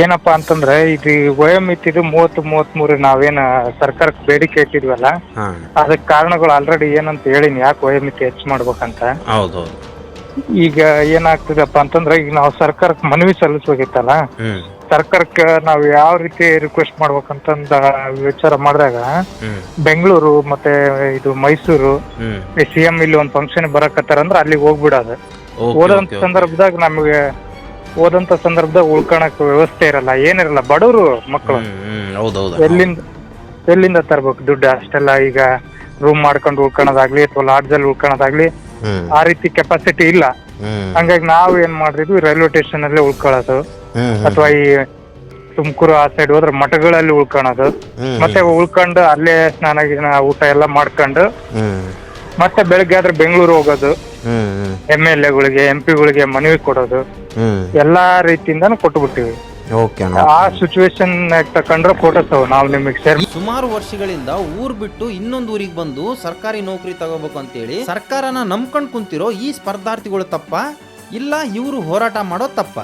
ಏನಪ್ಪಾ ಅಂತಂದ್ರೆ ಇದು ವಯೋಮಿತಿದು 30-33 ನಾವೇನ ಸರ್ಕಾರಕ್ಕೆ ಬೇಡಿಕೆ ಇಟ್ಟಿದ್ವಲ್ಲ, ಅದಕ್ಕೆ ಕಾರಣಗಳು ಆಲ್ರೆಡಿ ಏನಂತ ಹೇಳಿನಿ, ಯಾಕೆ ವಯೋಮಿತಿ ಹೆಚ್ಚು ಮಾಡ್ಬೇಕಂತ. ಹೌದೌದು. ಈಗ ಏನಾಗ್ತದಪ್ಪ ಅಂತಂದ್ರೆ ಈಗ ನಾವು ಸರ್ಕಾರಕ್ಕೆ ಮನವಿ ಸಲ್ಲಿಸಬೇಕಿತ್ತಲ್ಲ, ಸರ್ಕಾರಕ್ಕೆ ನಾವು ಯಾವ ರೀತಿ ರಿಕ್ವೆಸ್ಟ್ ಮಾಡ್ಬೇಕಂತಂದ ವಿಚಾರ ಮಾಡಿದಾಗ ಬೆಂಗಳೂರು ಮತ್ತೆ ಇದು ಮೈಸೂರು CM ಇಲ್ಲಿ ಒಂದು ಫಂಕ್ಷನ್ ಬರಕತ್ತಾರ ಅಂದ್ರೆ ಅಲ್ಲಿಗೆ ಹೋಗ್ಬಿಡೋದು. ಓದಂತ ಸಂದರ್ಭದಾಗ ಉಳ್ಕೊಳಕ್ ವ್ಯವಸ್ಥೆ ಇರಲ್ಲ, ಏನಿರಲ್ಲ, ಬಡವರು ಮಕ್ಕಳು ಎಲ್ಲಿಂದ ತರ್ಬೇಕು ದುಡ್ಡು? ಅಷ್ಟೆಲ್ಲ ಈಗ ರೂಮ್ ಮಾಡ್ಕೊಂಡು ಉಳ್ಕೊಳೋದಾಗ್ಲಿ ಅಥವಾ ಲಾಡ್ಜಲ್ಲಿ ಉಳ್ಕೊಳೋದಾಗ್ಲಿ ಆ ರೀತಿ ಕೆಪಾಸಿಟಿ ಇಲ್ಲ. ಹಂಗಾಗಿ ನಾವು ಏನ್ ಮಾಡಿದ್ವಿ, ರೈಲ್ವೆ ಸ್ಟೇಷನ್ ಅಲ್ಲೇ ಉಳ್ಕೊಳ್ಳೋದು ಅಥವಾ ಈ ತುಮಕೂರು ಆ ಸೈಡ್ ಹೋದ್ರೆ ಮಠಗಳಲ್ಲಿ ಉಳ್ಕೊಳೋದು, ಮತ್ತೆ ಉಳ್ಕೊಂಡು ಅಲ್ಲೇ ಸ್ನಾನ ಊಟ ಎಲ್ಲ ಮಾಡ್ಕೊಂಡು ಮತ್ತೆ ಬೆಳಗ್ಗೆ ಆದ್ರೆ ಬೆಂಗಳೂರು ಹೋಗೋದು, MLAಗಳಿಗೆ MP ಗಳಿಗೆ ಮನವಿ ಕೊಡೋದು, ಎಲ್ಲಾ ರೀತಿಯಿಂದಾನು ಕೊಟ್ಬಿಟ್ಟಿವಿ. ಆ ಸಿಚುವೇಶನ್ ತಕೊಂಡ್ರೆ ಫೋಟೋಸ್ ನಾವು ನಿಮಗೆ ಶೇರ್. ಸುಮಾರು ವರ್ಷಗಳಿಂದ ಊರ್ ಬಿಟ್ಟು ಇನ್ನೊಂದು ಊರಿಗೆ ಬಂದು ಸರ್ಕಾರಿ ನೌಕರಿ ತಗೋಬೇಕು ಅಂತೇಳಿ ಸರ್ಕಾರನ ನಂಬ್ಕೊಂಡ್ ಕುಂತಿರೋ ಈ ಸ್ಪರ್ಧಾರ್ಥಿಗಳು ತಪ್ಪ ಇಲ್ಲ ಇವರು ಹೋರಾಟ ಮಾಡೋ ತಪ್ಪ?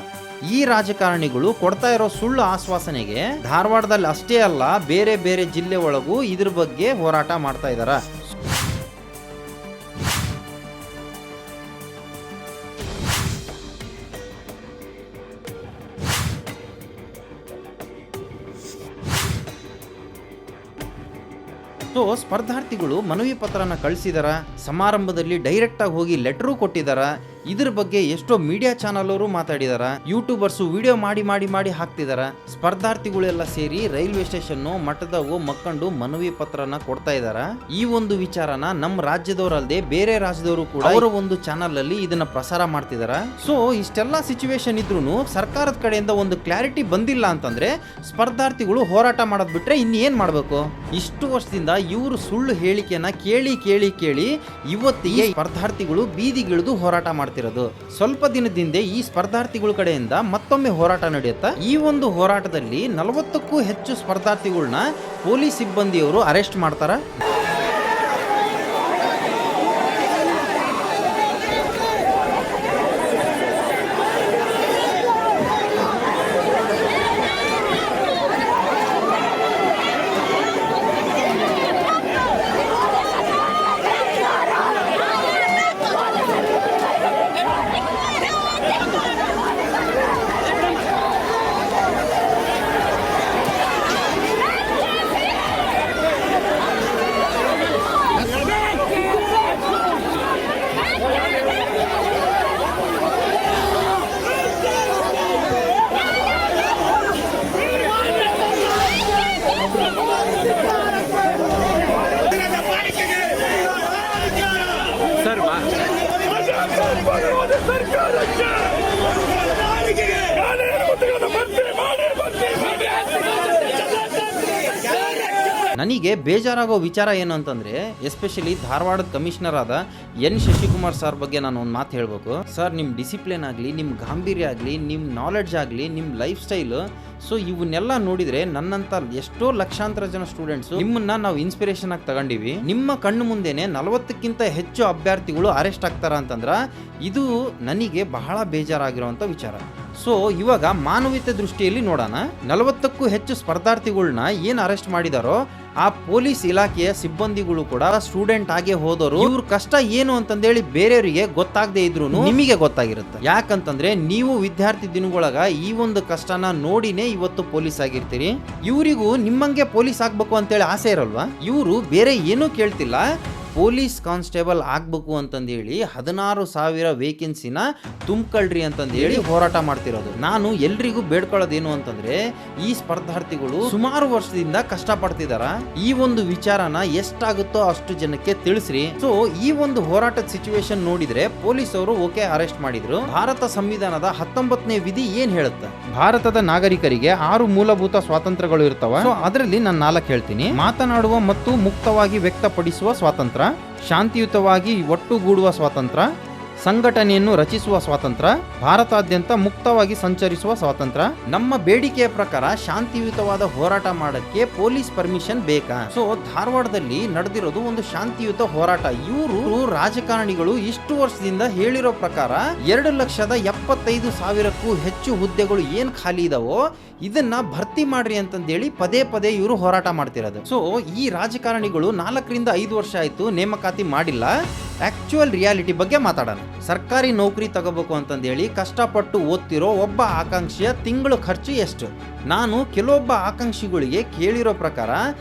ಈ ರಾಜಕಾರಣಿಗಳು ಕೊಡ್ತಾ ಇರೋ ಸುಳ್ಳು ಆಶ್ವಾಸನೆಗೆ ಧಾರವಾಡದಲ್ಲಿ ಅಷ್ಟೇ ಅಲ್ಲ ಬೇರೆ ಬೇರೆ ಜಿಲ್ಲೆ ಒಳಗೂ ಇದ್ರ ಬಗ್ಗೆ ಹೋರಾಟ ಮಾಡ್ತಾ ಇದಾರ. ಸೊ ಸ್ಪರ್ಧಾರ್ಥಿಗಳು ಮನವಿ ಪತ್ರನ ಕಳಿಸಿದಾರ, ಸಮಾರಂಭದಲ್ಲಿ ಡೈರೆಕ್ಟ್ ಆಗಿ ಹೋಗಿ ಲೆಟರು ಕೊಟ್ಟಿದಾರ. ಇದ್ರ ಬಗ್ಗೆ ಎಷ್ಟೋ ಮೀಡಿಯಾ ಚಾನಲ್ ಅವರು ಮಾತಾಡಿದಾರ, ಯೂಟ್ಯೂಬರ್ಸು ವಿಡಿಯೋ ಮಾಡಿ ಹಾಕ್ತಿದಾರ. ಸ್ಪರ್ಧಾರ್ಥಿಗಳೆಲ್ಲ ಸೇರಿ ರೈಲ್ವೆ ಸ್ಟೇಷನ್ ಮಠದವು ಮಕ್ಕಂಡು ಮನವಿ ಪತ್ರನ ಕೊಡ್ತಾ ಇದಾರ. ಈ ಒಂದು ವಿಚಾರನ ನಮ್ಮ ರಾಜ್ಯದವರಲ್ಲದೆ ಬೇರೆ ರಾಜ್ಯದವರು ಕೂಡ ಅವರ ಒಂದು ಚಾನಲ್ ಅಲ್ಲಿ ಇದನ್ನ ಪ್ರಸಾರ ಮಾಡ್ತಿದಾರ. ಸೊ ಇಷ್ಟೆಲ್ಲ ಸಿಚುವೇಶನ್ ಇದ್ರೂ ಸರ್ಕಾರದ ಕಡೆಯಿಂದ ಒಂದು ಕ್ಲಾರಿಟಿ ಬಂದಿಲ್ಲ ಅಂತಂದ್ರೆ ಸ್ಪರ್ಧಾರ್ಥಿಗಳು ಹೋರಾಟ ಮಾಡೋದ್ ಬಿಟ್ರೆ ಇನ್ನೇನ್ ಮಾಡ್ಬೇಕು? ಇಷ್ಟು ವರ್ಷದಿಂದ ಇವರು ಸುಳ್ಳು ಹೇಳಿಕೆಯನ್ನ ಕೇಳಿ ಇವತ್ತಿಗೆ ಸ್ಪರ್ಧಾರ್ಥಿಗಳು ಬೀದಿಗಿಳಿದು ಹೋರಾಟ ಮಾಡ್ತಿರೋದು. ಸ್ವಲ್ಪ ದಿನದಿಂದ ಈ ಸ್ಪರ್ಧಾರ್ಥಿಗಳ ಕಡೆಯಿಂದ ಮತ್ತೊಮ್ಮೆ ಹೋರಾಟ ನಡೆಯುತ್ತಾ. ಈ ಒಂದು ಹೋರಾಟದಲ್ಲಿ 40ಕ್ಕೂ ಹೆಚ್ಚು ಸ್ಪರ್ಧಾರ್ಥಿಗಳನ್ನ ಪೊಲೀಸ್ ಸಿಬ್ಬಂದಿಯವರು ಅರೆಸ್ಟ್ ಮಾಡ್ತಾರ. ನನಗೆ ಬೇಜಾರಾಗೋ ವಿಚಾರ ಏನು ಅಂತಂದ್ರೆ, ಎಸ್ಪೆಷಲಿ ಧಾರವಾಡದ ಕಮಿಷನರ್ ಆದ ಎನ್ ಶಶಿಕುಮಾರ್ ಸರ್ ಬಗ್ಗೆ ನಾನು ಒಂದು ಮಾತು ಹೇಳ್ಬೇಕು. ಸರ್, ನಿಮ್ಮ ಡಿಸಿಪ್ಲಿನ್ ಆಗಲಿ, ನಿಮ್ಮ ಗಾಂಭೀರ್ಯ ಆಗಲಿ, ನಿಮ್ಮ ನಾಲೆಡ್ಜ್ ಆಗಲಿ, ನಿಮ್ಮ ಲೈಫ್ ಸ್ಟೈಲ್, ಸೊ ಇವನ್ನೆಲ್ಲ ನೋಡಿದ್ರೆ ನನ್ನಂತ ಎಷ್ಟೋ ಲಕ್ಷಾಂತರ ಜನ ಸ್ಟೂಡೆಂಟ್ಸ್ ನಿಮ್ಮನ್ನ ನಾವು ಇನ್ಸ್ಪಿರೇಷನ್ ಆಗಿ ತಗೊಂಡಿವಿ. ನಿಮ್ಮ ಕಣ್ಣು ಮುಂದೆನೆ 40ಕ್ಕಿಂತ ಹೆಚ್ಚು ಅಭ್ಯರ್ಥಿಗಳು ಅರೆಸ್ಟ್ ಆಗ್ತಾರ ಅಂತಂದ್ರ ಇದು ನನಗೆ ಬಹಳ ಬೇಜಾರಾಗಿರುವಂತ ವಿಚಾರ. ಸೊ ಇವಾಗ ಮಾನವೀಯತೆ ದೃಷ್ಟಿಯಲ್ಲಿ ನೋಡೋಣ. 40ಕ್ಕೂ ಹೆಚ್ಚು ಸ್ಪರ್ಧಾರ್ಥಿಗಳನ್ನ ಏನ್ ಅರೆಸ್ಟ್ ಮಾಡಿದಾರೋ ಆ ಪೊಲೀಸ್ ಇಲಾಖೆಯ ಸಿಬ್ಬಂದಿಗಳು ಕೂಡ ಸ್ಟೂಡೆಂಟ್ ಆಗೇ ಹೋದವರು. ಇವ್ರ ಕಷ್ಟ ಏನು ಅಂತಂದೇಳಿ ಬೇರೆಯವರಿಗೆ ಗೊತ್ತಾಗದೆ ಇದ್ರು ನಿಮಗೆ ಗೊತ್ತಾಗಿರುತ್ತೆ. ಯಾಕಂತಂದ್ರೆ ನೀವು ವಿದ್ಯಾರ್ಥಿ ದಿನಗಳಾಗ ಈ ಒಂದು ಕಷ್ಟನ ನೋಡಿನೇ ಇವತ್ತು ಪೊಲೀಸ್ ಆಗಿರ್ತೀರಿ. ಇವರಿಗೂ ನಿಮ್ಮಂಗೆ ಪೊಲೀಸ್ ಆಗ್ಬೇಕು ಅಂತೇಳಿ ಆಸೆ ಇರಲ್ವಾ? ಇವರು ಬೇರೆ ಏನೂ ಕೇಳ್ತಿಲ್ಲ, ಪೊಲೀಸ್ ಕಾನ್ಸ್ಟೇಬಲ್ ಆಗ್ಬೇಕು ಅಂತಂದೇಳಿ 16,000 ವೇಕೆನ್ಸಿನ ತುಂಬ್ಕೊಳ್ರಿ ಅಂತಂದೇಳಿ ಹೋರಾಟ ಮಾಡ್ತಿರೋದು. ನಾನು ಎಲ್ರಿಗೂ ಬೇಡ್ಕೊಳ್ಳೋದೇನು ಅಂತಂದ್ರೆ, ಈ ಸ್ಪರ್ಧಾರ್ಥಿಗಳು ಸುಮಾರು ವರ್ಷದಿಂದ ಕಷ್ಟ ಪಡ್ತಿದಾರ. ಈ ಒಂದು ವಿಚಾರನ ಎಷ್ಟಾಗುತ್ತೋ ಅಷ್ಟು ಜನಕ್ಕೆ ತಿಳಿಸ್ರಿ. ಸೊ ಈ ಒಂದು ಹೋರಾಟದ ಸಿಚುವೇಶನ್ ನೋಡಿದ್ರೆ ಪೊಲೀಸ್ ಅವರು ಓಕೆ ಅರೆಸ್ಟ್ ಮಾಡಿದ್ರು. ಭಾರತ ಸಂವಿಧಾನದ 19ನೇ ವಿಧಿ ಏನ್ ಹೇಳುತ್ತೆ? ಭಾರತದ ನಾಗರಿಕರಿಗೆ 6 ಮೂಲಭೂತ ಸ್ವಾತಂತ್ರ್ಯಗಳು ಇರ್ತಾವ. ಸೊ ಅದರಲ್ಲಿ ನಾನು 4 ಹೇಳ್ತೀನಿ. ಮಾತನಾಡುವ ಮತ್ತು ಮುಕ್ತವಾಗಿ ವ್ಯಕ್ತಪಡಿಸುವ ಸ್ವಾತಂತ್ರ್ಯ, ಶಾಂತಿಯುತವಾಗಿ ಒಟ್ಟುಗೂಡುವ ಸ್ವಾತಂತ್ರ್ಯ, ಸಂಘಟನೆಯನ್ನು ರಚಿಸುವ ಸ್ವಾತಂತ್ರ್ಯ, ಭಾರತಾದ್ಯಂತ ಮುಕ್ತವಾಗಿ ಸಂಚರಿಸುವ ಸ್ವಾತಂತ್ರ್ಯ. ನಮ್ಮ ಬೇಡಿಕೆಯ ಪ್ರಕಾರ ಶಾಂತಿಯುತವಾದ ಹೋರಾಟ ಮಾಡಕ್ಕೆ ಪೊಲೀಸ್ ಪರ್ಮಿಷನ್ ಬೇಕಾ? ಸೊ ಧಾರವಾಡದಲ್ಲಿ ನಡೆದಿರೋದು ಒಂದು ಶಾಂತಿಯುತ ಹೋರಾಟ. ಇವರು ರಾಜಕಾರಣಿಗಳು ಇಷ್ಟು ವರ್ಷದಿಂದ ಹೇಳಿರೋ ಪ್ರಕಾರ 2,75,000ಕ್ಕೂ ಹೆಚ್ಚು ಹುದ್ದೆಗಳು ಏನ್ ಖಾಲಿ ಇದಾವೋ ಇದನ್ನ ಭರ್ತಿ ಮಾಡ್ರಿ ಅಂತಂದೇಳಿ ಪದೇ ಪದೇ ಇವರು ಹೋರಾಟ ಮಾಡ್ತಿರೋದು. ಸೊ ಈ ರಾಜಕಾರಣಿಗಳು 4 ರಿಂದ 5 ವರ್ಷ ಆಯ್ತು ನೇಮಕಾತಿ ಮಾಡಿಲ್ಲ. ಆಕ್ಚುಯಲ್ ರಿಯಾಲಿಟಿ ಬಗ್ಗೆ ಮಾತಾಡೋಣ. ಸರ್ಕಾರಿ ನೌಕರಿ ತಗೋಬೇಕು ಅಂತಂದೇಳಿ ಕಷ್ಟಪಟ್ಟು ಓದ್ತಿರೋ ಒಬ್ಬ ಆಕಾಂಕ್ಷಿಯ ತಿಂಗಳು ಖರ್ಚು ಎಷ್ಟು? ನಾನು ಕೆಲವೊಬ್ಬ ಆಕಾಂಕ್ಷಿಗಳಿಗೆ ಕೇಳಿರೋ ಪ್ರಕಾರ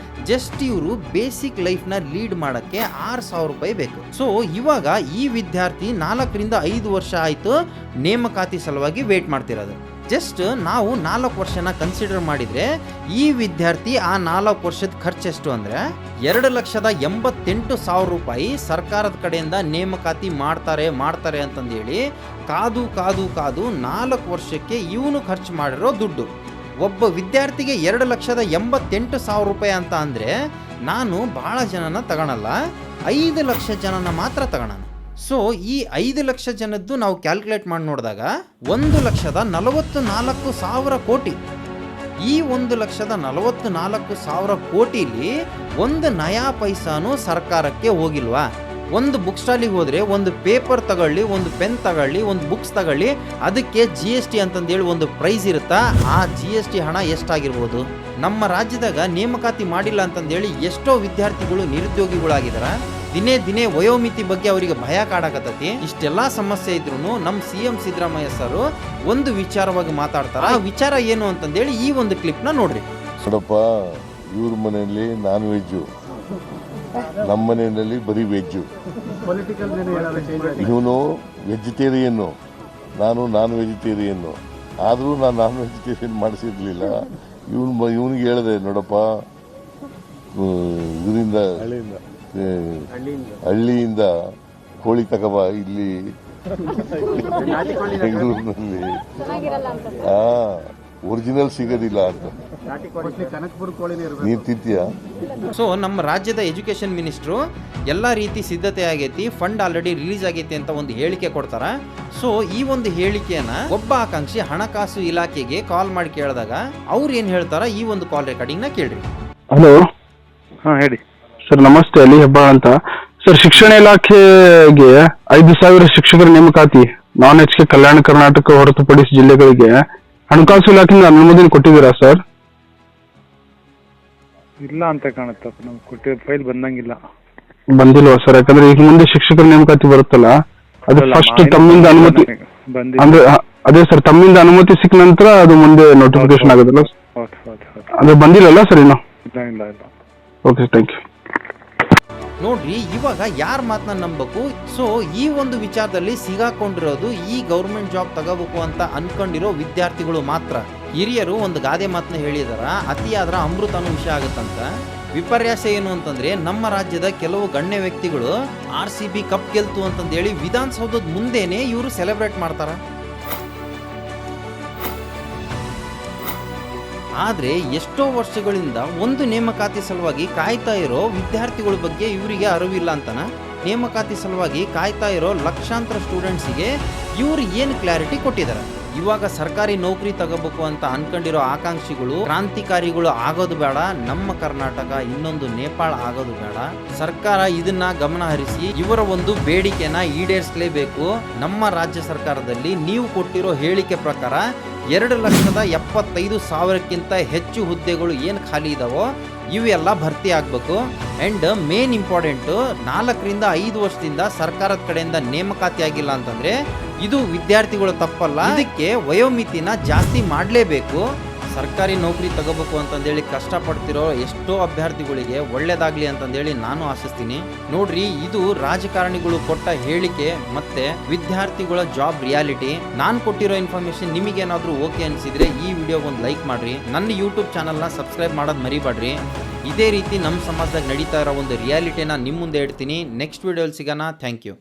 ಜಸ್ಟ್ ಇವರು ಬೇಸಿಕ್ ಲೈಫ್ನ ಲೀಡ್ ಮಾಡಕ್ಕೆ 6,000 ರೂಪಾಯಿ ಬೇಕು. ಸೊ ಇವಾಗ ಈ ವಿದ್ಯಾರ್ಥಿ 4 ರಿಂದ 5 ವರ್ಷ ಆಯ್ತು ನೇಮಕಾತಿ ಸಲುವಾಗಿ ವೇಟ್ ಮಾಡ್ತಿರೋದು. ಜಸ್ಟ್ ನಾವು 4 ವರ್ಷನ ಕನ್ಸಿಡರ್ ಮಾಡಿದ್ರೆ ಈ ವಿದ್ಯಾರ್ಥಿ ಆ 4 ವರ್ಷದ ಖರ್ಚೆಷ್ಟು ಅಂದ್ರೆ 2,88,000 ರೂಪಾಯಿ ಸರ್ಕಾರದ ಕಡೆಯಿಂದ ನೇಮಕಾತಿ ಮಾಡ್ತಾರೆ ಅಂತಂದೇಳಿ ಕಾದು 4 ವರ್ಷಕ್ಕೆ ಇವನು ಖರ್ಚು ಮಾಡಿರೋ ದುಡ್ಡು. ಒಬ್ಬ ವಿದ್ಯಾರ್ಥಿಗೆ 2,88,000 ರೂಪಾಯಿ ಅಂತ ಅಂದ್ರೆ ನಾನು ಬಹಳ ಜನನ ತಗೊಳಲ್ಲ, 5 ಲಕ್ಷ ಜನನ ಮಾತ್ರ ತಗೊಳ್ಳೋಣ. ಸೊ ಈ 5 ಲಕ್ಷ ಜನದ್ದು ನಾವು ಕ್ಯಾಲ್ಕುಲೇಟ್ ಮಾಡಿ ನೋಡಿದಾಗ 1,44,000 ಕೋಟಿ. ಈ 1,44,000 ಕೋಟಿಲಿ ಒಂದು ನಯಾ ಪೈಸಾನು ಸರ್ಕಾರಕ್ಕೆ ಹೋಗಿಲ್ವಾ? ಒಂದು ಬುಕ್ ಸ್ಟಾಲಿಗೆ ಹೋದ್ರೆ ಒಂದು ಪೇಪರ್ ತಗೊಳ್ಳಿ, ಒಂದು ಪೆನ್ ತಗೊಳ್ಳಿ, ಒಂದು ಬುಕ್ಸ್ ತಗೊಳ್ಳಿ, ಅದಕ್ಕೆ GST ಅಂತಂದೇಳಿ ಒಂದು ಪ್ರೈಸ್ ಇರುತ್ತಾ? ಆ GST ಹಣ ಎಷ್ಟಾಗಿರ್ಬೋದು? ನಮ್ಮ ರಾಜ್ಯದಾಗ ನೇಮಕಾತಿ ಮಾಡಿಲ್ಲ ಅಂತಂದೇಳಿ ಎಷ್ಟೋ ವಿದ್ಯಾರ್ಥಿಗಳು ನಿರುದ್ಯೋಗಿಗಳಾಗಿದಾರ. ದಿನೇ ವಯೋಮಿತಿ ಬಗ್ಗೆ ಅವರಿಗೆ ಭಯ ಕಾಡಕತ್ತತಿ. ಇಷ್ಟೆಲ್ಲಾ ಸಮಸ್ಯೆ ಇದ್ರು ನಮ್ಮ CM ಸಿದ್ದರಾಮಯ್ಯ ಸರ್ ಒಂದು ವಿಚಾರವಾಗಿ ಮಾತಾಡ್ತಾರ. ಆ ವಿಚಾರ ಏನು ಅಂತಂದೇಳಿ ಈ ಒಂದು ಕ್ಲಿಪ್ ನ ನೋಡ್ರಿ. ನೋಡಪ್ಪ, ಇವ್ರ ಮನೆಯಲ್ಲಿ ನಾನ್ ವೆಜ್ಜು, ನಮ್ಮ ಮನೆಯಲ್ಲಿ ಬರೀ ವೆಜ್ಜು. ಇವನು ವೆಜಿಟೇರಿಯನ್ನು, ನಾನು ನಾನ್ ವೆಜಿಟೇರಿಯನ್ನು. ಆದರೂ ನಾನು ನಾನ್ ವೆಜಿಟೇರಿಯನ್ ಮಾಡಿಸಿರ್ಲಿಲ್ಲ. ಇವನಿಗೆ ಹೇಳಿದೆ, ನೋಡಪ್ಪ, ಇದರಿಂದ ಹಳ್ಳಿಯಿಂದ ಕೋಳಿ ತಗೋಬಾ ಇಲ್ಲಿ ಬೆಂಗಳೂರಿನಲ್ಲಿ ಒರಿಜಿನಲ್ ಸಿಗೋದಿಲ್ಲ ಅಂತ. ನೀನ್ ತಿಂತೀಯ? ಸೊ ನಮ್ಮ ರಾಜ್ಯದ ಎಜುಕೇಶನ್ ಮಿನಿಸ್ಟ್ರು ಎಲ್ಲಾ ರೀತಿ ಸಿದ್ಧತೆ ಆಗೈತಿ, ಫಂಡ್ ಆಲ್ರೆಡಿ ರಿಲೀಸ್ ಆಗೈತಿ ಅಂತ ಒಂದು ಹೇಳಿಕೆ ಕೊಡ್ತಾರ. ಸೊ ಈ ಒಂದು ಹೇಳಿಕೆಯನ್ನ ಒಬ್ಬ ಆಕಾಂಕ್ಷಿ ಹಣಕಾಸು ಇಲಾಖೆಗೆ ಕಾಲ್ ಮಾಡಿ ಕೇಳಿದಾಗ ಅವ್ರು ಏನ್ ಹೇಳ್ತಾರ ಈ ಒಂದು ಕಾಲ್ ರೆಕಾರ್ಡಿಂಗ್ ನ ಕೇಳ್ರಿ. ಹಲೋ, ಹೇಳಿ ಸರ್. ನಮಸ್ತೆ, ಅಲಿ ಹೆಬ್ಬಾಳ್ ಅಂತ ಸರ್. ಶಿಕ್ಷಣ ಇಲಾಖೆಗೆ 5,000 ಶಿಕ್ಷಕರ ನೇಮಕಾತಿ ನಾನ್ HK ಕಲ್ಯಾಣ ಕರ್ನಾಟಕ ಹೊರತುಪಡಿಸಿ ಜಿಲ್ಲೆಗಳಿಗೆ ಹಣಕಾಸು ಇಲಾಖೆಯಿಂದ ಅನುಮೋದನೆ ಕೊಟ್ಟಿದ್ದೀರಾ ಸರ್? ಇಲ್ಲ ಅಂತ ಕಾಣುತ್ತಪ್ಪ, ನಮ್ಗೆ ಕೊಟ್ಟಿರೋ ಫೈಲ್ ಬಂದಂಗಿಲ್ಲ. ಬಂದಿಲ್ವಾ ಸರ್? ಯಾಕಂದ್ರೆ ಈಗ ಮುಂದೆ ಶಿಕ್ಷಕರ ನೇಮಕಾತಿ ಬರುತ್ತಲ್ಲ, ಅದು ಫಸ್ಟ್ ತಮ್ಮಿಂದ ಅನುಮತಿ ಅಂದ್ರೆ ಅದೇ ಸರ್, ತಮ್ಮಿಂದ ಅನುಮತಿ ಸಿಕ್ಕ ನಂತರ ಅದು ಮುಂದೆ ನೋಟಿಫಿಕೇಶನ್ ಆಗೋದಲ್ಲ? ಅದು ಬಂದಿಲ್ಲಲ್ಲ ಸರ್ ಇನ್ನು? ಇಲ್ಲ. Okay, thank you. ನೋಡ್ರಿ, ಇವಾಗ ಯಾರ ಮಾತನ್ನ ನಂಬಬೇಕು? ಸೊ ಈ ಒಂದು ವಿಚಾರದಲ್ಲಿ ಸಿಗಾಕೊಂಡಿರೋದು ಈ ಗೌರ್ಮೆಂಟ್ ಜಾಬ್ ತಗೋಬೇಕು ಅಂತ ಅನ್ಕೊಂಡಿರೋ ವಿದ್ಯಾರ್ಥಿಗಳು ಮಾತ್ರ. ಹಿರಿಯರು ಒಂದು ಗಾದೆ ಮಾತನ್ನ ಹೇಳಿದಾರ, ಅತಿಯಾದ್ರ ಅಮೃತನೂ ವಿಷಯ ಆಗುತ್ತಂತ. ವಿಪರ್ಯಾಸ ಏನು ಅಂತಂದ್ರೆ, ನಮ್ಮ ರಾಜ್ಯದ ಕೆಲವು ಗಣ್ಯ ವ್ಯಕ್ತಿಗಳು RCB ಕಪ್ ಗೆಲ್ತು ಅಂತಂದೇಳಿ ವಿಧಾನಸೌಧದ ಮುಂದೆನೆ ಇವರು ಸೆಲೆಬ್ರೇಟ್ ಮಾಡ್ತಾರ. ಆದ್ರೆ ಎಷ್ಟೋ ವರ್ಷಗಳಿಂದ ಒಂದು ನೇಮಕಾತಿ ಸಲುವಾಗಿ ಕಾಯ್ತಾ ಇರೋ ವಿದ್ಯಾರ್ಥಿಗಳ ಬಗ್ಗೆ ಇವರಿಗೆ ಅರಿವಿಲ್ಲ ಅಂತನ. ನೇಮಕಾತಿ ಸಲುವಾಗಿ ಕಾಯ್ತಾ ಇರೋ ಲಕ್ಷಾಂತರ ಸ್ಟೂಡೆಂಟ್ಸಿಗೆ ಇವ್ರು ಏನು ಕ್ಲಾರಿಟಿ ಕೊಟ್ಟಿದ್ದಾರೆ. ಇವಾಗ ಸರ್ಕಾರಿ ನೌಕರಿ ತಗೋಬೇಕು ಅಂತ ಅನ್ಕೊಂಡಿರೋ ಆಕಾಂಕ್ಷಿಗಳು ಕ್ರಾಂತಿಕಾರಿಗಳು ಆಗೋದು ಬೇಡ, ನಮ್ಮ ಕರ್ನಾಟಕ ಇನ್ನೊಂದು ನೇಪಾಳ ಆಗೋದು ಬೇಡ. ಸರ್ಕಾರ ಇದನ್ನ ಗಮನ ಹರಿಸಿ ಇವರ ಒಂದು ಬೇಡಿಕೆನ ಈಡೇರಿಸಲೇಬೇಕು. ನಮ್ಮ ರಾಜ್ಯ ಸರ್ಕಾರದಲ್ಲಿ ನೀವು ಕೊಟ್ಟಿರೋ ಹೇಳಿಕೆ ಪ್ರಕಾರ 2,75,000ಕ್ಕಿಂತ ಹೆಚ್ಚು ಹುದ್ದೆಗಳು ಏನು ಖಾಲಿ ಇದಾವೋ ಇವೆಲ್ಲ ಭರ್ತಿ ಆಗಬೇಕು. ಆ್ಯಂಡ್ ಮೇನ್ ಇಂಪಾರ್ಟೆಂಟು 4ರಿಂದ 5 ವರ್ಷದಿಂದ ಸರ್ಕಾರದ ಕಡೆಯಿಂದ ನೇಮಕಾತಿ ಆಗಿಲ್ಲ ಅಂತಂದರೆ ಇದು ವಿದ್ಯಾರ್ಥಿಗಳ ತಪ್ಪಲ್ಲ. ಇದಕ್ಕೆ ವಯೋಮಿತಿನ ಜಾಸ್ತಿ ಮಾಡಲೇಬೇಕು. ಸರ್ಕಾರಿ ನೌಕರಿ ತಗೋಬೇಕು ಅಂತಂದೇಳಿ ಕಷ್ಟಪಡ್ತಿರೋ ಎಷ್ಟೋ ಅಭ್ಯರ್ಥಿಗಳಿಗೆ ಒಳ್ಳೇದಾಗಲಿ ಅಂತಂದೇಳಿ ನಾನು ಆಶಿಸ್ತೀನಿ. ನೋಡ್ರಿ, ಇದು ರಾಜಕಾರಣಿಗಳು ಕೊಟ್ಟ ಹೇಳಿಕೆ ಮತ್ತೆ ವಿದ್ಯಾರ್ಥಿಗಳ ಜಾಬ್ ರಿಯಾಲಿಟಿ. ನಾನು ಕೊಟ್ಟಿರೋ ಇನ್ಫಾರ್ಮೇಶನ್ ನಿಮಗೇನಾದರೂ ಓಕೆ ಅನಿಸಿದ್ರೆ ಈ ವಿಡಿಯೋಗೊಂದು ಲೈಕ್ ಮಾಡಿರಿ. ನನ್ನ ಯೂಟ್ಯೂಬ್ ಚಾನಲ್ನ ಸಬ್ಸ್ಕ್ರೈಬ್ ಮಾಡೋದು ಮರಿಬೇಡ್ರಿ. ಇದೇ ರೀತಿ ನಮ್ಮ ಸಮಾಜದಾಗ ನಡೀತಾ ಇರೋ ಒಂದು ರಿಯಾಲಿಟಿನ ನಿಮ್ಮ ಮುಂದೆ ಇಡ್ತೀನಿ. ನೆಕ್ಸ್ಟ್ ವಿಡಿಯೋಲಿ ಸಿಗೋಣ. Thank you.